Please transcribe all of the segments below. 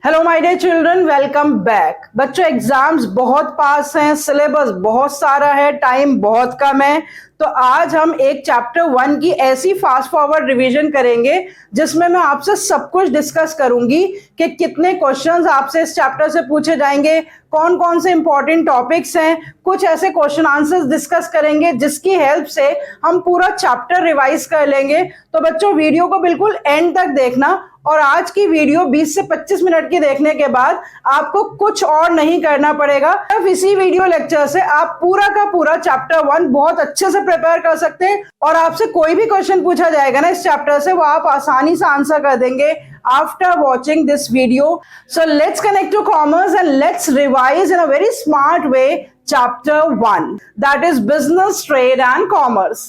Hello my dear children, welcome back. बच्चों, exams बहुत पास हैं, सिलेबस बहुत सारा है, टाइम बहुत कम है। तो आज हम एक चैप्टर 1 की ऐसी फास्ट फॉरवर्ड रिवीजन करेंगे जिसमें मैं आपसे सब कुछ डिस्कस करूंगी कि कितने क्वेश्चंस आपसे इस चैप्टर से पूछे जाएंगे, कौन कौन से इंपॉर्टेंट टॉपिक्स हैं, कुछ ऐसे क्वेश्चन आंसर्स डिस्कस करेंगे जिसकी हेल्प से हम पूरा चैप्टर रिवाइज कर लेंगे। तो बच्चों, वीडियो को बिल्कुल एंड तक देखना और आज की वीडियो 20 से 25 मिनट की देखने के बाद आपको कुछ और नहीं करना पड़ेगा। अब इसी वीडियो लेक्चर से आप पूरा का पूरा चैप्टर 1 बहुत अच्छे से प्रिपेयर कर सकते हैं और आपसे कोई भी क्वेश्चन पूछा जाएगा ना इस चैप्टर से, वो आप आसानी से आंसर कर देंगे after watching this video. So let's connect to commerce and let's revise in a very smart way chapter 1, that is business, trade and commerce.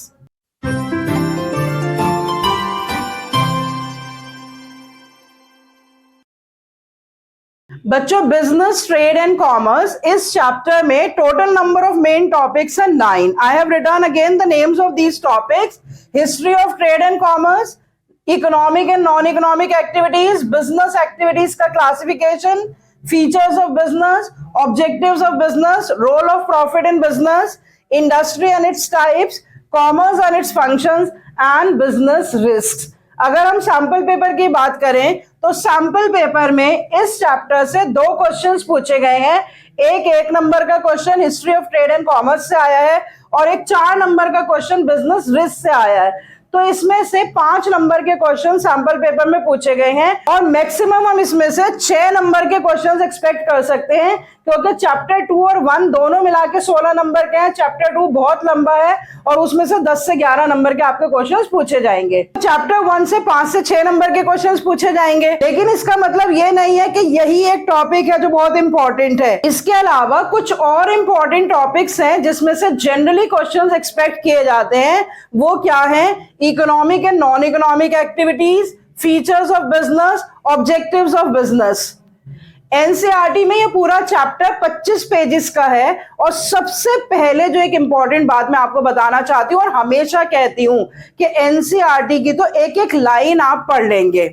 बच्चों, बिजनेस, ट्रेड एंड कॉमर्स इस चैप्टर में total number of main topics है 9. I have written again the names of these topics: history of trade and commerce, economic and non economic activities, business activities का classification, features of business, objectives of business, role of profit in business, industry and its types, commerce and its functions and business risks. अगर हम sample paper की बात करें तो sample paper में इस chapter से 2 क्वेश्चंस पूछे गए हैं. एक नंबर का question history of trade and commerce से आया है और एक 4 नंबर का क्वेश्चन बिजनेस रिस्क से आया है. तो इसमें से 5 नंबर के क्वेश्चन सैंपल पेपर में पूछे गए हैं और मैक्सिमम हम इसमें से 6 नंबर के क्वेश्चंस एक्सपेक्ट कर सकते हैं, क्योंकि चैप्टर 2 और 1 दोनों मिला के 16 नंबर के हैं. चैप्टर 2 बहुत लंबा है और उसमें से 10 से 11 नंबर के आपके क्वेश्चंस पूछे जाएंगे. चैप्टर 1 से 5 से 6 नंबर के क्वेश्चंस पूछे जाएंगे, लेकिन इसका मतलब ये नहीं है कि यही एक टॉपिक है जो बहुत इंपॉर्टेंट है. इसके अलावा कुछ और इंपॉर्टेंट टॉपिक्स हैं जिसमें से जनरली क्वेश्चंस एक्सपेक्ट किए जाते हैं. वो क्या है? Economic and non economic activities, features of business, objectives of business. NCERT में ये पूरा चैप्टर 25 पेजेस का है और सबसे पहले जो एक इंपॉर्टेंट बात मैं आपको बताना चाहती हूं और हमेशा कहती हूं कि एनसीईआरटी की तो एक एक लाइन आप पढ़ लेंगे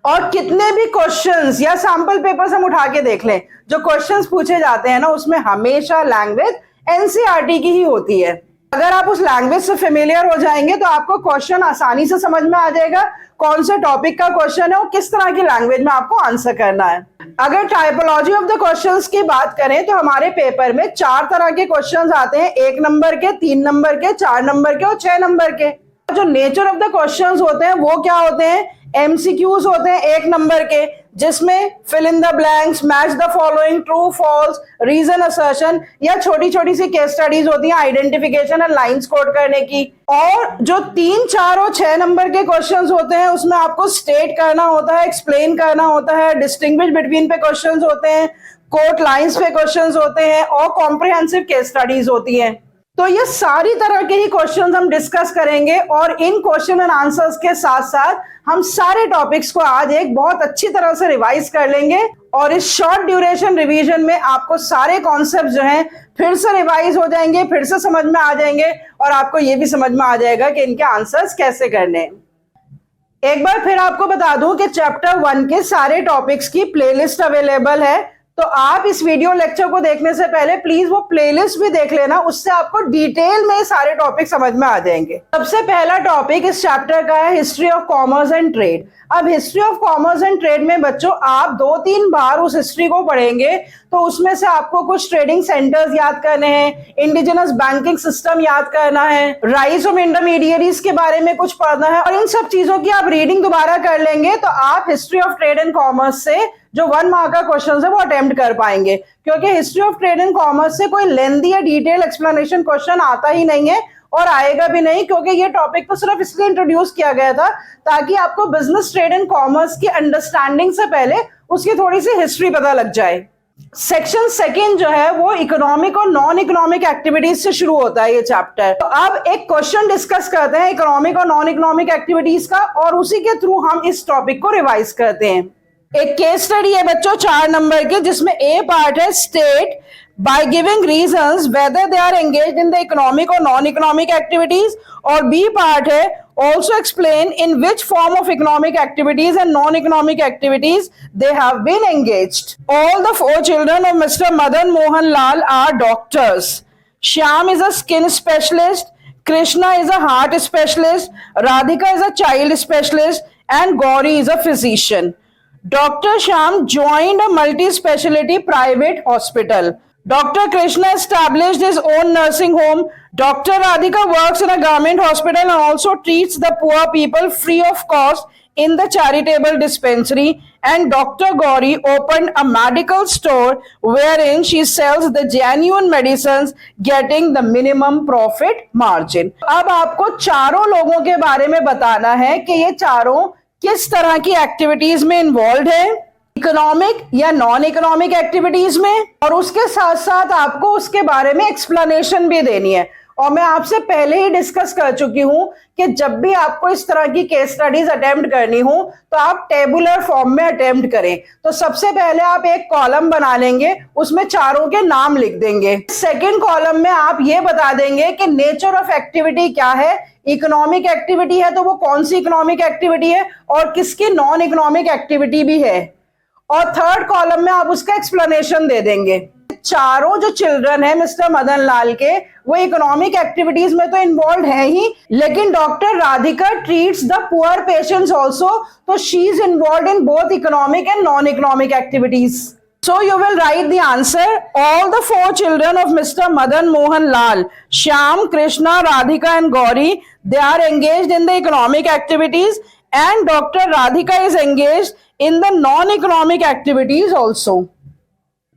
और कितने भी क्वेश्चंस या सैंपल पेपर्स हम उठा के देख लें, जो क्वेश्चंस पूछे जाते हैं ना उसमें हमेशा लैंग्वेज एनसीईआरटी की ही होती है. अगर आप उस लैंग्वेज से फेमिलियर हो जाएंगे तो आपको क्वेश्चन आसानी से समझ में आ जाएगा कौन से टॉपिक का क्वेश्चन है और किस तरह की लैंग्वेज में आपको आंसर करना है. अगर टाइपोलॉजी ऑफ द क्वेश्चंस की बात करें तो हमारे पेपर में 4 तरह के क्वेश्चंस आते हैं: 1 नंबर के, 3 नंबर के, 4 नंबर के और 6 नंबर के. जो नेचर ऑफ द क्वेश्चंस होते हैं वो क्या होते हैं? एमसीक्यूज होते हैं 1 नंबर के, जिसमें fill in the blanks, match the following, true false, reason assertion या छोटी छोटी सी केस स्टडीज होती हैं आइडेंटिफिकेशन एंड लाइंस कोड करने की. और जो 3, 4 और 6 नंबर के क्वेश्चंस होते हैं उसमें आपको स्टेट करना होता है, एक्सप्लेन करना होता है, डिस्टिंग्विश बिटवीन पे क्वेश्चंस होते हैं, कोट लाइंस पे क्वेश्चंस होते हैं और कॉम्प्रिहेंसिव केस स्टडीज होती हैं. तो ये सारी तरह के ही क्वेश्चंस हम डिस्कस करेंगे और इन क्वेश्चन एंड आंसर्स के साथ साथ हम सारे टॉपिक्स को आज एक बहुत अच्छी तरह से रिवाइज कर लेंगे और इस शॉर्ट ड्यूरेशन रिवीजन में आपको सारे कॉन्सेप्ट जो हैं फिर से रिवाइज हो जाएंगे, फिर से समझ में आ जाएंगे और आपको ये भी समझ में आ जाएगा कि इनके आंसर्स कैसे करने हैं. एक बार फिर आपको बता दूं कि चैप्टर 1 के सारे टॉपिक्स की प्लेलिस्ट अवेलेबल है, तो आप इस वीडियो लेक्चर को देखने से पहले प्लीज वो प्लेलिस्ट भी देख लेना, उससे आपको डिटेल में सारे टॉपिक समझ में आ जाएंगे. सबसे पहला टॉपिक इस चैप्टर का है history of commerce and trade. अब history of commerce and trade में बच्चों आप 2-3 बार उस हिस्ट्री को पढ़ेंगे तो उसमें से आपको कुछ ट्रेडिंग सेंटर्स याद करने हैं, इंडिजिनस बैंकिंग सिस्टम याद करना है, राइज ऑफ इंटरमीडिएरीज के बारे में कुछ पढ़ना है और इन सब चीजों की आप रीडिंग दोबारा कर लेंगे तो आप history of trade and commerce से जो 1 मार्क का क्वेश्चन है वो अटेम्प्ट कर पाएंगे, क्योंकि history of trade and commerce से कोई लेंथी या डिटेल एक्सप्लेनेशन क्वेश्चन आता ही नहीं है और आएगा भी नहीं, क्योंकि ये टॉपिक तो सिर्फ इसलिए इंट्रोड्यूस किया गया था ताकि आपको बिजनेस, ट्रेड एंड कॉमर्स की अंडरस्टैंडिंग से पहले उसकी थोड़ी सी हिस्ट्री पता लग जाए. सेक्शन 2 जो है वो इकोनॉमिक और नॉन इकोनॉमिक एक्टिविटीज से शुरू होता है ये चैप्टर. तो अब एक क्वेश्चन डिस्कस करते हैं इकोनॉमिक और नॉन इकोनॉमिक एक्टिविटीज का और उसी के थ्रू हम इस टॉपिक को रिवाइज करते हैं. एक केस स्टडी है बच्चों 4 नंबर के, जिसमें ए पार्ट है state by giving reasons whether they are engaged in the economic or non-economic activities, और बी पार्ट है Also explain in which form of economic activities and non-economic activities they have been engaged. All the 4 children of Mr. Madan Mohan Lal are doctors. Shyam is a skin specialist, Krishna is a heart specialist, Radhika is a child specialist, and Gauri is a physician. Dr. Shyam joined a multi-specialty private hospital. Dr. Krishna established his own nursing home. Dr. Radhika works in a government hospital and also treats the poor people free of cost in the charitable dispensary. And Dr. Gauri opened a medical store wherein she sells the genuine medicines, getting the minimum profit margin. अब आपको चारों लोगों के बारे में बताना है कि ये चारों किस तरह की एक्टिविटीज में इन्वॉल्व है, इकोनॉमिक या नॉन इकोनॉमिक एक्टिविटीज में, और उसके साथ साथ आपको उसके बारे में एक्सप्लेनेशन भी देनी है। और मैं आपसे पहले ही डिस्कस कर चुकी हूं कि जब भी आपको इस तरह की केस स्टडीज अटेम्प्ट करनी हो तो आप टेबुलर फॉर्म में अटेम्प्ट करें। तो सबसे पहले आप एक कॉलम बना लेंगे, उसमें चारों के नाम लिख देंगे। सेकंड कॉलम में आप ये बता देंगे कि नेचर ऑफ एक्टिविटी क्या है। इकोनॉमिक एक्टिविटी है तो वो कौन सी इकोनॉमिक एक्टिविटी है और किसकी नॉन इकोनॉमिक एक्टिविटी भी है। और थर्ड कॉलम में आप उसका एक्सप्लेनेशन दे देंगे। चारों जो चिल्ड्रन है मिस्टर मदन लाल के, वो इकोनॉमिक एक्टिविटीज में तो इन्वॉल्व है ही, लेकिन doctor Radhika treats the poor patients also, तो she is involve in both economic and non economic activities. So you will write the answer. All the 4 children of Mr. Madan Mohan Lal, Shyam, Krishna, Radhika and Gauri, they are engaged in the economic activities, and Dr. Radhika is engaged in the non-economic activities also.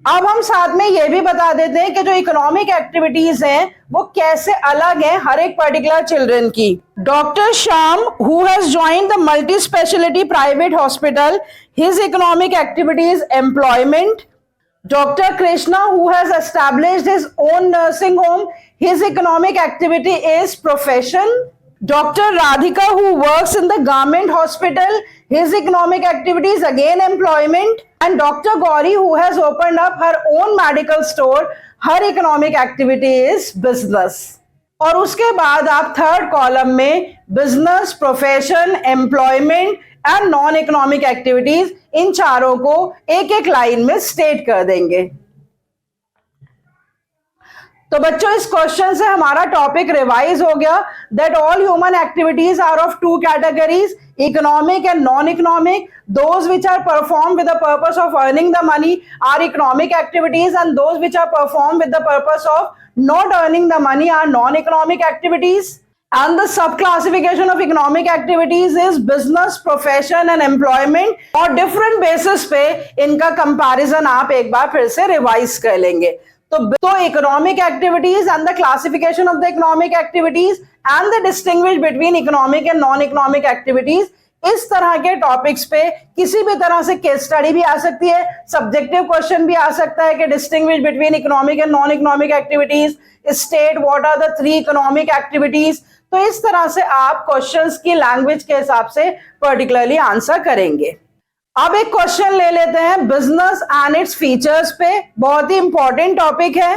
अब हम साथ में ये भी बता देते हैं कि जो इकोनॉमिक एक्टिविटीज हैं वो कैसे अलग हैं हर एक पर्टिकुलर चिल्ड्रन की। Doctor Shyam who has joined the multi speciality private hospital, his economic activity is employment. Doctor Krishna who has established his own nursing home, his economic activity is profession. Dr. Radhika who works in the government hospital, his economic activity is again employment. And Dr. Gauri who has opened up her own medical store, her economic activity is business. और उसके बाद आप third column में business, profession, employment and non economic activities, इन चारों को एक एक लाइन में स्टेट कर देंगे। तो बच्चों इस क्वेश्चन से हमारा टॉपिक रिवाइज हो गया that all human activities are of 2 categories, economic and non economic. Those which are performed with the purpose of earning the money are economic activities, and those which are performed with the purpose of not earning the money are non-economic activities. And the sub-classification of economic activities is business, profession and employment. और different basis पे इनका comparison आप एक बार फिर से revise कर लेंगे. तो economic activities and the classification of the economic activities and the distinguish between economic and non-economic activities, इस तरह के टॉपिक्स पे किसी भी तरह से केस स्टडी भी आ सकती है, सब्जेक्टिव क्वेश्चन भी आ सकता है कि distinguish between economic and non economic activities, state what are the 3 economic activities. तो इस तरह से आप क्वेश्चंस की लैंग्वेज के हिसाब से पर्टिकुलरली आंसर करेंगे. अब एक क्वेश्चन ले लेते हैं बिजनेस एंड इट्स फीचर्स पे. बहुत ही इंपॉर्टेंट टॉपिक है.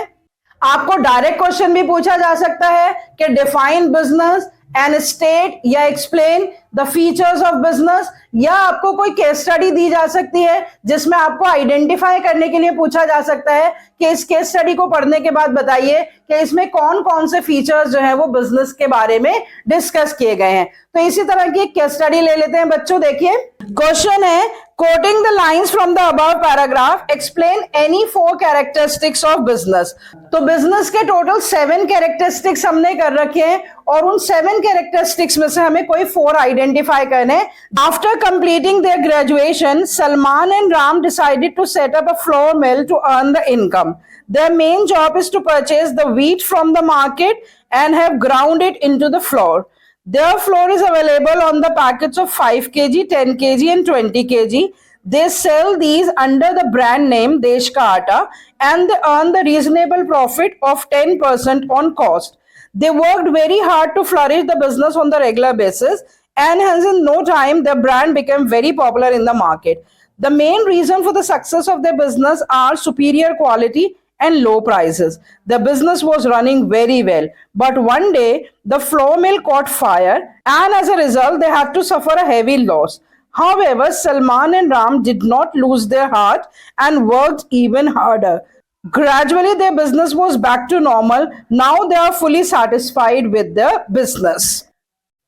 आपको डायरेक्ट क्वेश्चन भी पूछा जा सकता है कि डिफाइन बिजनेस एंड स्टेट या explain the features of business, या आपको कोई केस स्टडी दी जा सकती है जिसमें आपको आइडेंटिफाई करने के लिए पूछा जा सकता है कि इस केस स्टडी को पढ़ने के बाद बताइए कि इसमें कौन कौन से फीचर्स जो है वो बिजनेस के बारे में डिस्कस किए गए हैं. तो इसी तरह की एक केस स्टडी ले लेते हैं बच्चों. देखिए क्वेश्चन है, quoting the lines from the above paragraph, explain any 4 characteristics of business. तो बिजनेस के टोटल 7 कैरेक्टरिस्टिक्स हमने कर रखे हैं और उन 7 कैरेक्टरिस्टिक्स में से हमें कोई 4 आइडेंटिफाई करने. After completing their graduation, Salman and Ram decided to set up a flour mill to earn the income. Their main job is to purchase the wheat from the market and have ground it into the flour. Their flour is available on the packets of 5 kg, 10 kg and 20 kg. They sell these under the brand name Desh Ka Aata and they earn the reasonable profit of 10% on cost. They worked very hard to flourish the business on the regular basis, and hence in no time their brand became very popular in the market. The main reason for the success of their business are superior quality and low prices. The business was running very well. But one day, the flour mill caught fire, and as a result, they had to suffer a heavy loss. However, Salman and Ram did not lose their heart and worked even harder. Gradually, their business was back to normal. Now they are fully satisfied with their business.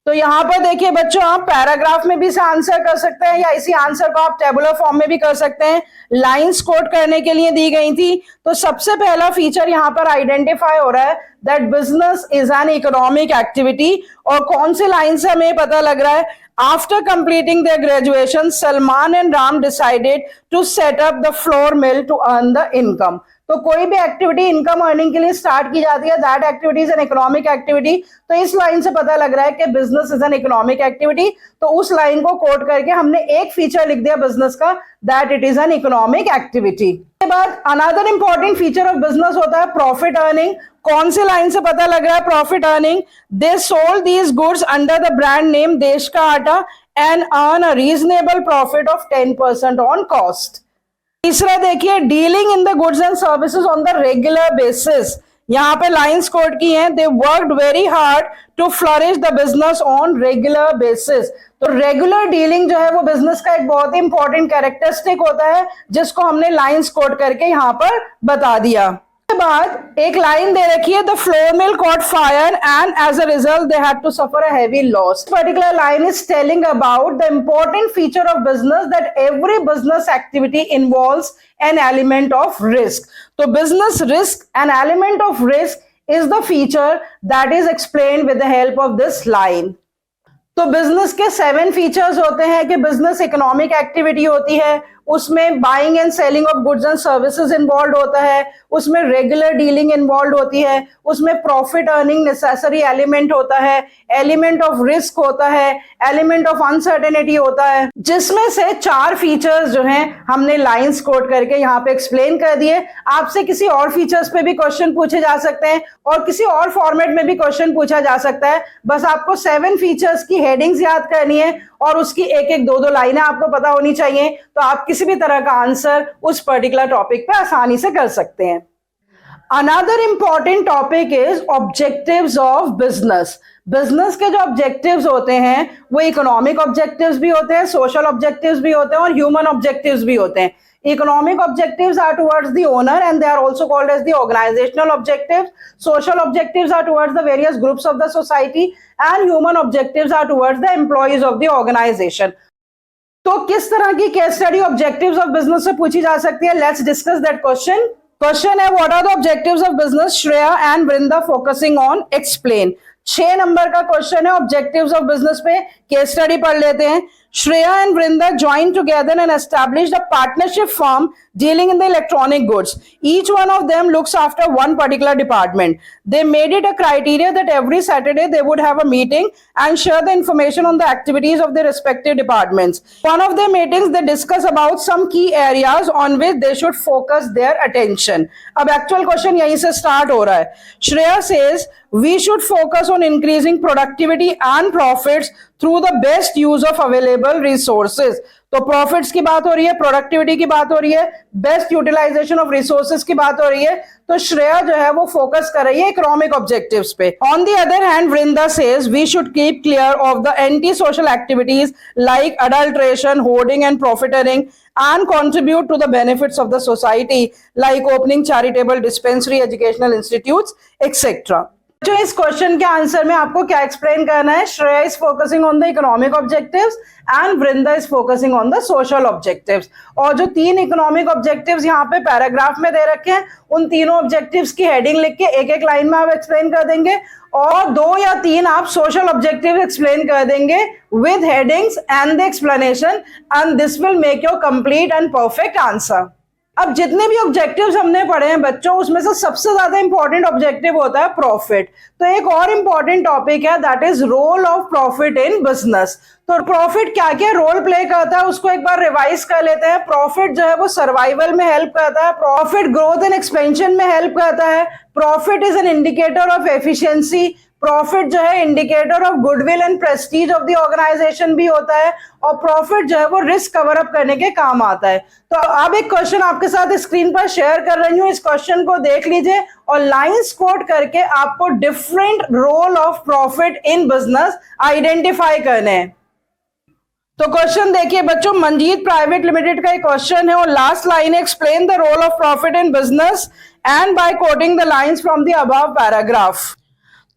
तो यहाँ पर देखिए बच्चों, आप paragraph में भी इसे answer कर सकते हैं या इसी आंसर को आप टेबुलर फॉर्म में भी कर सकते हैं. लाइंस कोट करने के लिए दी गई थी. तो सबसे पहला फीचर यहाँ पर आइडेंटिफाई हो रहा है that business is an economic activity. और कौन से लाइन से हमें पता लग रहा है? After completing their graduation, Salman and Ram decided to set up the flour mill to earn the income. तो कोई भी एक्टिविटी इनकम अर्निंग के लिए स्टार्ट की जाती है, that activity is an economic activity. तो इस लाइन से पता लग रहा है कि business is an economic activity. तो उस लाइन को कोट करके हमने एक फीचर लिख दिया बिजनेस का, that it is an economic activity. के बाद another important feature of business होता है प्रॉफिट अर्निंग. कौन से लाइन से पता लग रहा है profit earning? They sold these goods under the brand name Desh ka Aata and earn a reasonable profit of 10% on cost. तीसरा देखिए, dealing in the goods and services on the regular basis. यहाँ पे लाइंस कोट की हैं, they worked very hard to flourish the business on regular basis. तो regular dealing जो है वो बिजनेस का एक बहुत ही इंपॉर्टेंट कैरेक्टरिस्टिक होता है, जिसको हमने लाइंस कोट करके यहाँ पर बता दिया. के बाद एक लाइन दे रखी है, the flour mill caught fire and as a result they had to suffer a heavy loss. This particular line is telling about the important feature of business, that every business activity involves an element of risk. So business risk, an element of risk is the feature that is explained with the help of this line. तो business के 7 features होते हैं कि business economic activity होती है, उसमें buying and selling of goods and services involve होता है, उसमें रेगुलर डीलिंग इन्वॉल्व होती है, उसमें प्रॉफिट अर्निंग नेसेसरी एलिमेंट होता है, एलिमेंट ऑफ रिस्क होता है, एलिमेंट ऑफ अनसर्टेनिटी होता है, जिसमें से 4 फीचर्स जो हैं हमने लाइंस कोट करके यहाँ पे एक्सप्लेन कर दिए. आपसे किसी और फीचर्स पे भी क्वेश्चन पूछे जा सकते हैं और किसी और फॉर्मेट में भी क्वेश्चन पूछा जा सकता है. बस आपको 7 फीचर्स की हेडिंग्स याद करनी है और उसकी एक 2 लाइनें आपको पता होनी चाहिए, तो आप किसी भी तरह का आंसर उस पर्टिकुलर टॉपिक पे आसानी से कर सकते हैं. Another important topic is objectives of business. Business के जो ऑब्जेक्टिव्स होते हैं वो इकोनॉमिक ऑब्जेक्टिव्स भी होते हैं, सोशल ऑब्जेक्टिव्स भी होते हैं और ह्यूमन ऑब्जेक्टिव्स भी होते हैं. Economic objectives are towards the owner and they are also called as the organizational objectives. Social objectives are towards the various groups of the society and human objectives are towards the employees of the organization. तो किस तरह की case study objectives of business से पूछी जा सकती है? Let's discuss that question. Question है, what are the objectives of business? Shreya and Vrinda focusing on explain. 6 number का क्वेश्चन है ऑब्जेक्टिव्स ऑफ बिजनेस पे. केस स्टडी पढ़ लेते हैं. Shreya and Vrinda joined together and established a partnership firm dealing in the electronic goods. Each one of them looks after one particular department. They made it a criteria that every Saturday they would have a meeting and share the information on the activities of their respective departments. One of their meetings they discuss about some key areas on which they should focus their attention. अब actual question यहीं से start हो रहा है. Shreya says we should focus on increasing productivity and profits through the best use of available resources. तो profits की बात हो रही है, प्रोडक्टिविटी की बात हो रही है, बेस्ट यूटिलाइजेशन ऑफ रिसोर्सेज की बात हो रही है. तो श्रेया जो है वो फोकस कर रही है इकोनॉमिक ऑब्जेक्टिव्स पे. On the other hand Vrinda says we should keep clear of the anti social activities like adulteration, hoarding and profiteering and contribute to the benefits of the society like opening charitable dispensary, educational institutes, etc. जो इस question के answer में आपको क्या explain करना है? Shreya is focusing on the economic objectives and Vrinda is focusing on the social objectives. और जो 3 इकोनॉमिक ऑब्जेक्टिव्स यहाँ पे पैराग्राफ में दे रखे हैं, उन तीनों ऑब्जेक्टिव्स की हेडिंग लिख के एक लाइन में आप एक्सप्लेन कर देंगे और 2 या 3 आप सोशल ऑब्जेक्टिव एक्सप्लेन कर देंगे with headings and the explanation, and this will make your complete and perfect answer. अब जितने भी ऑब्जेक्टिव्स हमने पढ़े हैं बच्चों, उसमें से सबसे ज्यादा इंपॉर्टेंट ऑब्जेक्टिव होता है प्रॉफिट. तो एक और इंपॉर्टेंट टॉपिक है, that is role of profit in business. तो प्रॉफिट क्या क्या रोल प्ले करता है उसको एक बार रिवाइज कर लेते हैं. प्रॉफिट जो है वो सर्वाइवल में हेल्प करता है, प्रॉफिट ग्रोथ एंड एक्सपेंशन में हेल्प करता है, profit is an indicator of efficiency, profit जो है indicator of goodwill and prestige of the organisation भी होता है, और प्रॉफिट जो है वो रिस्क कवर अप करने के काम आता है। तो अब एक क्वेश्चन आपके साथ स्क्रीन पर शेयर कर रही हूं, इस क्वेश्चन को देख लीजिए और लाइंस कोट करके आपको different role of profit in business identify करने हैं। तो क्वेश्चन देखिए बच्चों, मंजीत प्राइवेट लिमिटेड का एक क्वेश्चन है और लास्ट लाइन है, explain the role of profit in business and by quoting the lines from the above paragraph.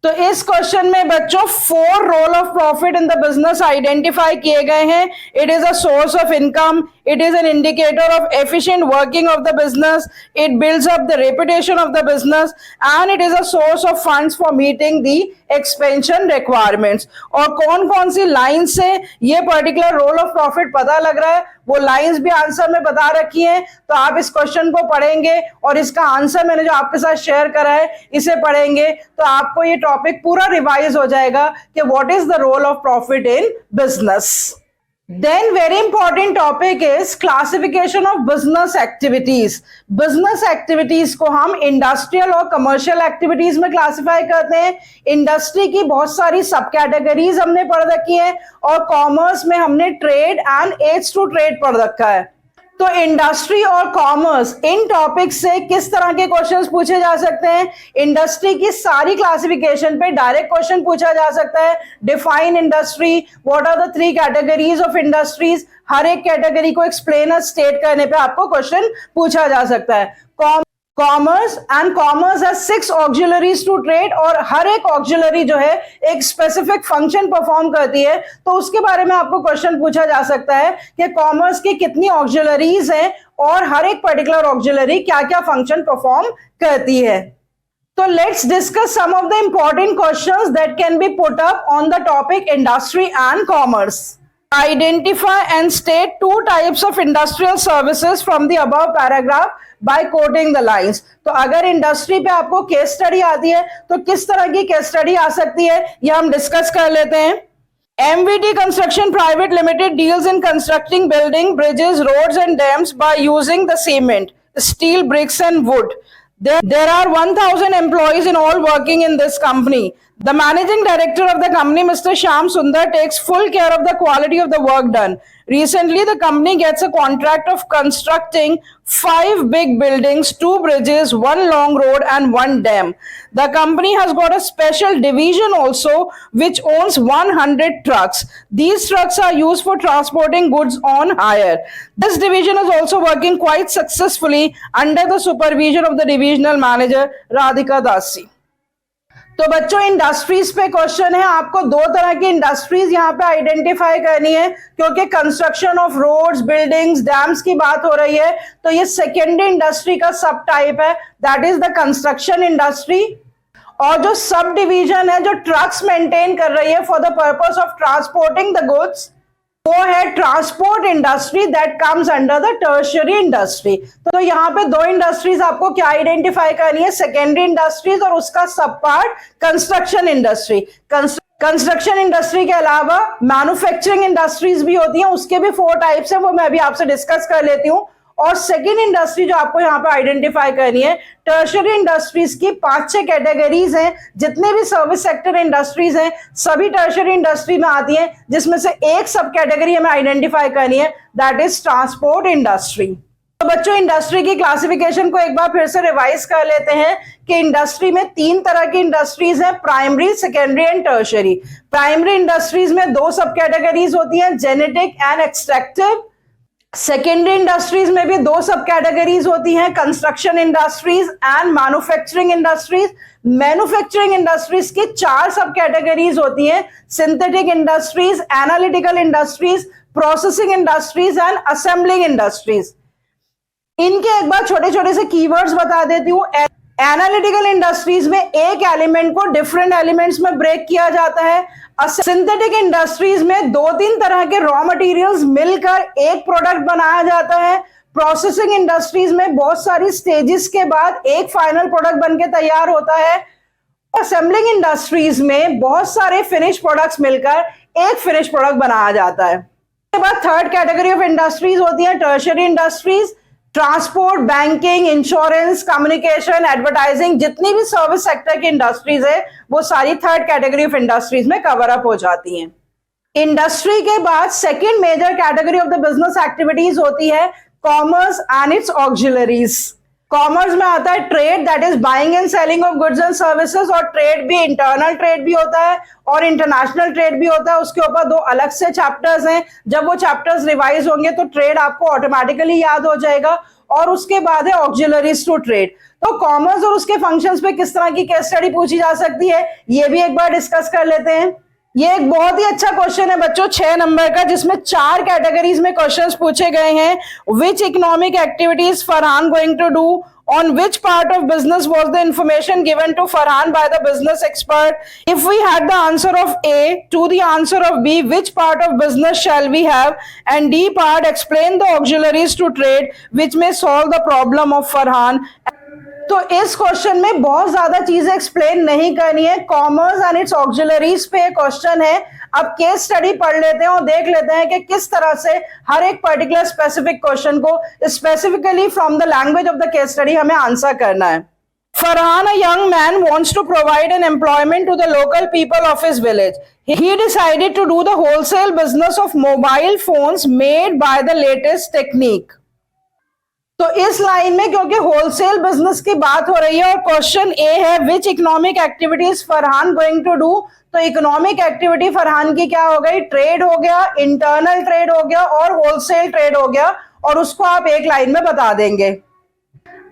तो इस क्वेश्चन में बच्चों 4 role of profit in the business identify किए गए हैं। It is a source of income, it is an indicator of efficient working of the business, it builds up the reputation of the business, and it is a source of funds for meeting the expansion requirements। और कौन कौन सी line से ये particular role of profit पता लग रहा है वो लाइंस भी आंसर में बता रखी हैं। तो आप इस क्वेश्चन को पढ़ेंगे और इसका आंसर मैंने जो आपके साथ शेयर करा है इसे पढ़ेंगे तो आपको ये टॉपिक पूरा रिवाइज हो जाएगा कि what is the role of profit in business. Then very important topic is classification of business activities। business activities को हम इंडस्ट्रियल और कमर्शियल एक्टिविटीज में क्लासिफाई करते हैं। इंडस्ट्री की बहुत सारी सब कैटेगरीज हमने पढ़ रखी है और कॉमर्स में हमने trade and aids to trade पढ़ रखा है। तो इंडस्ट्री और कॉमर्स इन टॉपिक से किस तरह के क्वेश्चंस पूछे जा सकते हैं? इंडस्ट्री की सारी क्लासिफिकेशन पे डायरेक्ट क्वेश्चन पूछा जा सकता है। Define industry, what are the 3 categories of industries, हर एक कैटेगरी को एक्सप्लेन और स्टेट करने पे आपको क्वेश्चन पूछा जा सकता है। Commerce and commerce has 6 auxiliaries to trade, और हर एक ऑक्सिलरी जो है एक स्पेसिफिक फंक्शन परफॉर्म करती है। तो उसके बारे में आपको क्वेश्चन पूछा जा सकता है कि कॉमर्स की कितनी ऑक्सिलरीज हैं और हर एक पर्टिकुलर ऑक्सिलरी क्या क्या फंक्शन परफॉर्म करती है। तो let's discuss some of the important questions that can be put up on the topic industry and commerce. Identify and state 2 types of industrial services from the above paragraph by quoting the lines। तो अगर industry पे आपको case study आती है तो किस तरह की केस स्टडी आ सकती है ये हम डिस्कस कर लेते हैं। MVT Construction Private Limited deals in constructing building, bridges, roads and dams by using the cement, steel, bricks and wood। There are 1000 employees in all working in this company। The managing director of the company, Mr. Shyam Sundar, takes full care of the quality of the work done। Recently, the company gets a contract of constructing 5 big buildings, 2 bridges, 1 long road and 1 dam। The company has got a special division also which owns 100 trucks। These trucks are used for transporting goods on hire। This division is also working quite successfully under the supervision of the divisional manager Radhika Dasi। तो बच्चों industries पे question है, आपको 2 तरह की industries यहाँ पे identify करनी है क्योंकि construction of roads, buildings, dams की बात हो रही है। तो ये सेकेंडरी इंडस्ट्री का सब टाइप है, that is the construction industry. और जो सब डिवीजन है जो ट्रक्स मेंटेन कर रही है for the purpose of transporting the goods, वो है transport industry that comes under the tertiary industry. तो यहाँ पे 2 इंडस्ट्रीज आपको क्या आइडेंटिफाई करनी है, सेकेंडरी इंडस्ट्रीज और उसका सब part construction industry. Construction industry के अलावा मैन्युफैक्चरिंग इंडस्ट्रीज भी होती हैं, उसके भी 4 टाइप्स हैं, वो मैं अभी आपसे डिस्कस कर लेती हूँ। और सेकेंड इंडस्ट्री जो आपको यहाँ पे आइडेंटिफाई करनी है, टर्शियरी इंडस्ट्रीज की 5-6 कैटेगरीज हैं। जितने भी सर्विस सेक्टर इंडस्ट्रीज हैं सभी टर्शियरी इंडस्ट्री में आती हैं, जिसमें से एक सब कैटेगरी हमें आइडेंटिफाई करनी है, दैट इज ट्रांसपोर्ट इंडस्ट्री। तो बच्चों इंडस्ट्री की क्लासिफिकेशन को एक बार फिर से रिवाइज कर लेते हैं कि इंडस्ट्री में 3 तरह की इंडस्ट्रीज हैं, primary, secondary and tertiary. Primary industries में 2 सब कैटेगरीज होती हैं, genetic and extractive. Secondary industries में भी 2 सब कैटेगरीज होती हैं, construction industries and manufacturing industries. Manufacturing industries की 4 सब कैटेगरीज होती हैं, synthetic industries, analytical industries, processing industries and assembling industries. इनके एक बार छोटे छोटे से कीवर्ड्स बता देती हूँ। एनालिटिकल इंडस्ट्रीज में एक एलिमेंट को डिफरेंट एलिमेंट्स में ब्रेक किया जाता है। सिंथेटिक इंडस्ट्रीज में 2-3 तरह के रॉ मटेरियल्स मिलकर एक प्रोडक्ट बनाया जाता है। प्रोसेसिंग इंडस्ट्रीज में बहुत सारी स्टेजेस के बाद एक फाइनल प्रोडक्ट बनके तैयार होता है। असेंबलिंग इंडस्ट्रीज में बहुत सारे फिनिश प्रोडक्ट्स मिलकर एक फिनिश प्रोडक्ट बनाया जाता है। उसके बाद थर्ड कैटेगरी ऑफ इंडस्ट्रीज होती है tertiary industries. Transport, banking, insurance, communication, advertising, जितनी भी सर्विस सेक्टर की इंडस्ट्रीज है वो सारी थर्ड कैटेगरी ऑफ इंडस्ट्रीज में कवर अप हो जाती हैं। इंडस्ट्री के बाद second major category of the business activities होती है commerce and its auxiliaries. Commerce में आता है trade, that is buying and selling of goods and services, और ट्रेड भी इंटरनल ट्रेड भी होता है और इंटरनेशनल ट्रेड भी होता है। उसके ऊपर दो अलग से चैप्टर्स हैं। जब वो चैप्टर्स रिवाइज होंगे तो ट्रेड आपको ऑटोमेटिकली याद हो जाएगा। और उसके बाद है ऑक्सिलरीज टू ट्रेड। तो कॉमर्स और उसके फंक्शंस पे किस तरह की केस स्टडी पूछी जा सकती है ये भी एक बार डिस्कस कर लेते हैं। ये एक बहुत ही अच्छा क्वेश्चन है बच्चों, 6 नंबर का, जिसमें 4 कैटेगरीज में क्वेश्चंस पूछे गए हैं। Which economic activities Farhan going to do, on which part of business was the information given to Farhan by the business expert? If we had the answer of A to the answer of B, which part of business shall we have? And D part, explain the auxiliaries to trade which may solve the problem of Farhan. तो इस question में बहुत ज्यादा चीजें explain नहीं करनी है। Commerce and its auxiliaries पे क्वेश्चन है। अब केस स्टडी पढ़ लेते हैं और देख लेते हैं कि किस तरह से हर एक पर्टिकुलर स्पेसिफिक क्वेश्चन को specifically from the language of the case study हमें आंसर करना है। Farhan, a young man, wants to provide an employment to the local people of his village. He decided to do the wholesale business of mobile phones made by the latest technique. तो इस line में क्योंकि wholesale business की बात हो रही है और क्वेश्चन ए है which economic activities Farhan going to do, तो इकोनॉमिक एक्टिविटी फरहान की क्या हो गई? ट्रेड हो गया, इंटरनल ट्रेड हो गया और होलसेल ट्रेड हो गया, और उसको आप एक लाइन में बता देंगे।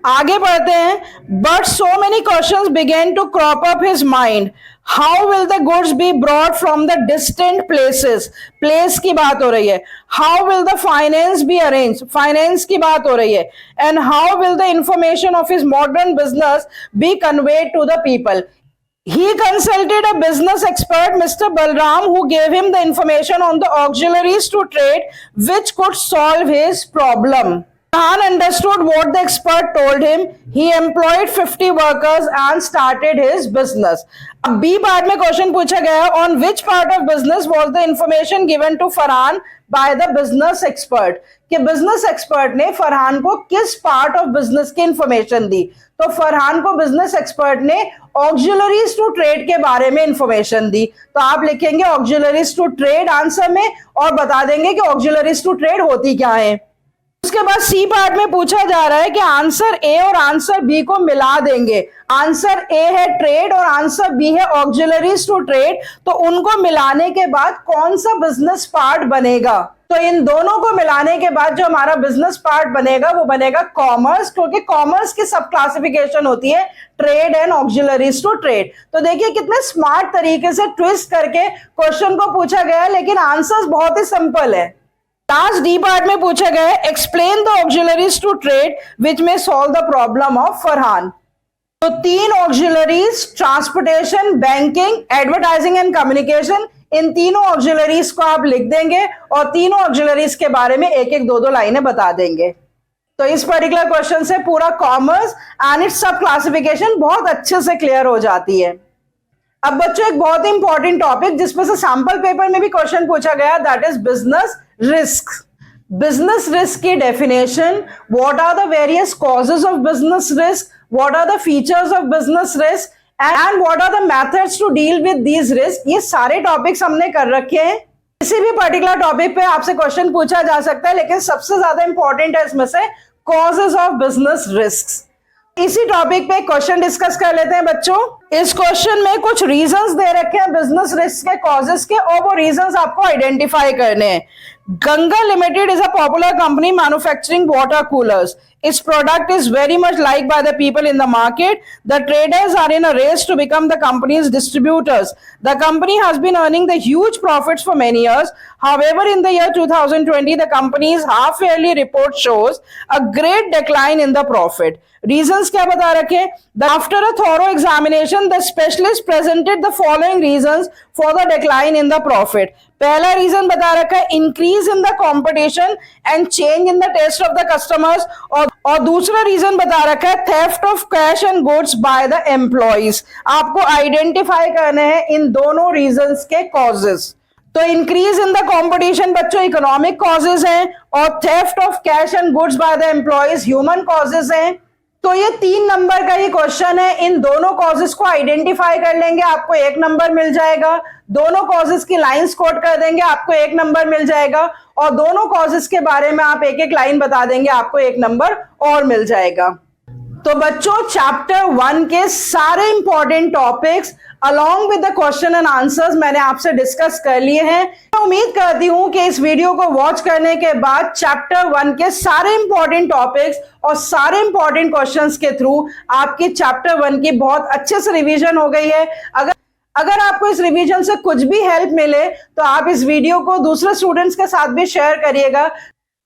आगे बढ़ते हैं। But so many questions began to crop up his mind. How will the goods be brought from the distant places, place की बात हो रही है। How will the finance be arrange, finance की बात हो रही है। And how will the information of his modern business be conveyed to the people. He consulted a business expert, Mr. Balram, who gave him the information on the auxiliaries to trade which could solve his problem. Farhan understood what the expert told him. He employed 50 workers and started his business. अब B part में question पूछा गया on which part of business was the information given to Farhan by the business expert, कि business expert ने फरहान को किस part of business की information दी। तो फरहान को बिजनेस एक्सपर्ट ने ऑक्सिलरीज टू ट्रेड के बारे में इंफॉर्मेशन दी। तो आप लिखेंगे ऑक्सिलरीज टू ट्रेड आंसर में और बता देंगे कि ऑक्सिलरीज टू ट्रेड होती क्या है। उसके बाद सी पार्ट में पूछा जा रहा है कि आंसर ए और आंसर बी को मिला देंगे। आंसर ए है ट्रेड और आंसर बी है ऑक्सिलरीज टू ट्रेड, तो उनको मिलाने के बाद कौन सा बिजनेस पार्ट बनेगा? तो इन दोनों को मिलाने के बाद जो हमारा बिजनेस पार्ट बनेगा वो बनेगा कॉमर्स, क्योंकि कॉमर्स की सब क्लासिफिकेशन होती है trade and auxiliaries to trade. तो देखिए कितने स्मार्ट तरीके से ट्विस्ट करके क्वेश्चन को पूछा गया है, लेकिन आंसर्स बहुत ही सिंपल है। लास्ट डी पार्ट में पूछा गया है explain the auxiliaries to trade which में solve the problem of Farhan. तो 3 auxiliaries, transportation, banking, advertising and communication, इन तीनों ऑक्सिलरीज को आप लिख देंगे और तीनों ऑक्सिलरीज के बारे में एक एक 2-2 लाइनें बता देंगे। तो इस पर्टिकुलर क्वेश्चन से पूरा कॉमर्स एंड इट्स सब क्लासिफिकेशन बहुत अच्छे से क्लियर हो जाती है। अब बच्चों एक बहुत ही इंपॉर्टेंट टॉपिक जिसमें से सैंपल पेपर में भी क्वेश्चन पूछा गया, that is business risk. Business risk की definition, what are the various causes of business risk, what are the features of business risk and what are the methods to deal with these risk, ये सारे topics हमने कर रखे हैं। किसी भी particular topic पे आपसे क्वेश्चन पूछा जा सकता है, लेकिन सबसे ज्यादा इंपॉर्टेंट है इसमें से कॉजेस ऑफ बिजनेस रिस्क। इसी टॉपिक पे क्वेश्चन डिस्कस कर लेते हैं बच्चों। इस क्वेश्चन में कुछ रीजंस दे रखे हैं बिजनेस रिस्क के, कॉजेस के, और वो रीजंस आपको आइडेंटिफाई करने हैं। Ganga Limited is a popular company manufacturing water coolers. Its product is very much liked by the people in the market. The traders are in a race to become the company's distributors. The company has been earning the huge profits for many years. However, in the year 2020, the company's half-yearly report shows a great decline in the profit. Reasons क्या बता रखे? After a thorough examination, the specialist presented the following reasons for the decline in the profit. पहला reason बता रखा है increase in the competition and change in the taste of the customers, और दूसरा reason बता रखा है theft of cash and goods by the employees. आपको आइडेंटिफाई करने हैं इन दोनों रीजंस के कॉजेस। तो इंक्रीज इन द कंपटीशन बच्चों इकोनॉमिक कॉजेज हैं, और theft of cash and goods by the employees human causes हैं। तो ये 3 नंबर का ही क्वेश्चन है। इन दोनों कॉजेज को आइडेंटिफाई कर लेंगे, आपको 1 नंबर मिल जाएगा। दोनों कॉजेज की लाइंस कोट कर देंगे, आपको 1 नंबर मिल जाएगा। और दोनों कॉजेज के बारे में आप एक एक लाइन बता देंगे, आपको 1 नंबर और मिल जाएगा। तो बच्चों चैप्टर 1 के सारे important topics along with the question and answers मैंने आपसे डिस्कस कर लिए हैं। मैं उम्मीद करती हूं कि इस वीडियो को वॉच करने के बाद चैप्टर 1 के सारे इंपॉर्टेंट टॉपिक्स और सारे इंपॉर्टेंट क्वेश्चंस के थ्रू आपकी चैप्टर 1 की बहुत अच्छे से रिवीजन हो गई है। अगर आपको इस रिवीजन से कुछ भी हेल्प मिले तो आप इस वीडियो को दूसरे स्टूडेंट्स के साथ भी शेयर करिएगा,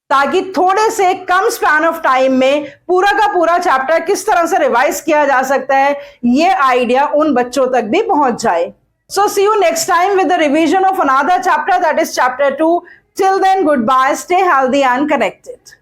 ताकि थोड़े से कम स्पैन ऑफ टाइम में पूरा का पूरा चैप्टर किस तरह से रिवाइज किया जा सकता है ये आइडिया उन बच्चों तक भी पहुंच जाए। So see you next time with the revision of another chapter, that is chapter 2। Till then good bye, stay healthy and connected.